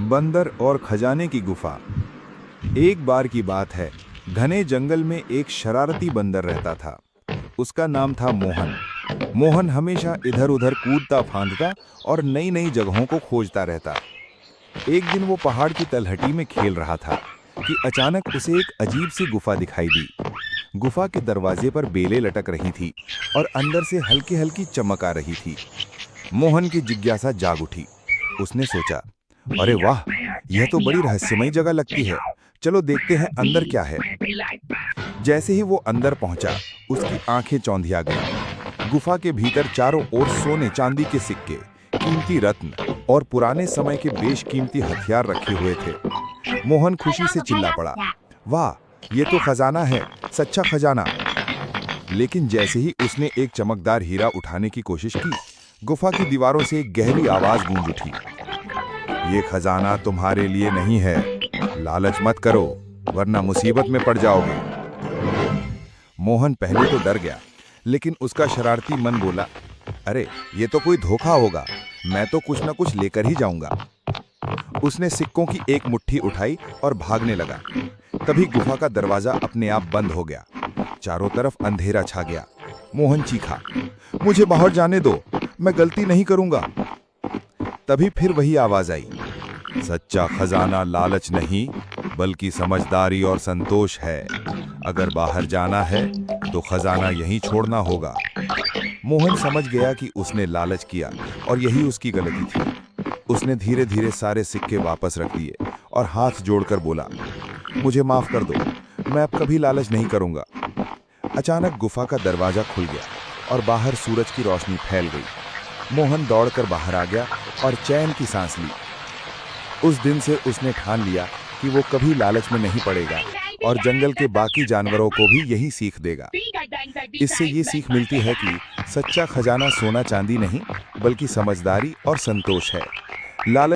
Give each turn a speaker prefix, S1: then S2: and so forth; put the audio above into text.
S1: बंदर और खजाने की गुफा। एक बार की बात है, घने जंगल में एक शरारती बंदर रहता था। उसका नाम था मोहन। मोहन हमेशा इधर उधर कूदता फांदता और नई नई जगहों को खोजता रहता। एक दिन वो पहाड़ की तलहटी में खेल रहा था कि अचानक उसे एक अजीब सी गुफा दिखाई दी। गुफा के दरवाजे पर बेलें लटक रही थी और अंदर से हल्की हल्की चमक आ रही थी। मोहन की जिज्ञासा जाग उठी। उसने सोचा, अरे वाह, यह तो बड़ी रहस्यमयी जगह लगती है। चलो देखते हैं अंदर क्या है। जैसे ही वो अंदर पहुंचा, उसकी आंखें चौंधिया गईं। गुफा के भीतर चारों ओर सोने चांदी के सिक्के, कीमती रत्न और पुराने समय के बेशकीमती हथियार रखे हुए थे। मोहन खुशी से चिल्ला पड़ा, वाह, ये तो खजाना है, सच्चा खजाना। लेकिन जैसे ही उसने एक चमकदार हीरा उठाने की कोशिश की, गुफा की दीवारों से एक गहरी आवाज गूंज उठी, ये खजाना तुम्हारे लिए नहीं है। लालच मत करो, वरना मुसीबत में पड़ जाओगे। मोहन पहले तो डर गया, लेकिन उसका शरारती मन बोला, अरे ये तो कोई धोखा होगा, मैं तो कुछ ना कुछ लेकर ही जाऊंगा। उसने सिक्कों की एक मुट्ठी उठाई और भागने लगा। तभी गुफा का दरवाजा अपने आप बंद हो गया। चारों तरफ अंधेरा छा गया। मोहन चीखा, मुझे बाहर जाने दो, मैं गलती नहीं करूंगा। तभी फिर वही आवाज आई, सच्चा खजाना लालच नहीं, बल्कि समझदारी और संतोष है। अगर बाहर जाना है तो खजाना यहीं छोड़ना होगा। मोहन समझ गया कि उसने लालच किया और यही उसकी गलती थी। उसने धीरे धीरे सारे सिक्के वापस रख दिए और हाथ जोड़कर बोला, मुझे माफ कर दो, मैं अब कभी लालच नहीं करूंगा। अचानक गुफा का दरवाजा खुल गया और बाहर सूरज की रोशनी फैल गई। मोहन दौड़कर बाहर आ गया और चैन की सांस ली। उस दिन से उसने ठान लिया कि वो कभी लालच में नहीं पड़ेगा और जंगल के बाकी जानवरों को भी यही सीख देगा। इससे ये सीख मिलती है कि सच्चा खजाना सोना चांदी नहीं, बल्कि समझदारी और संतोष है। लालच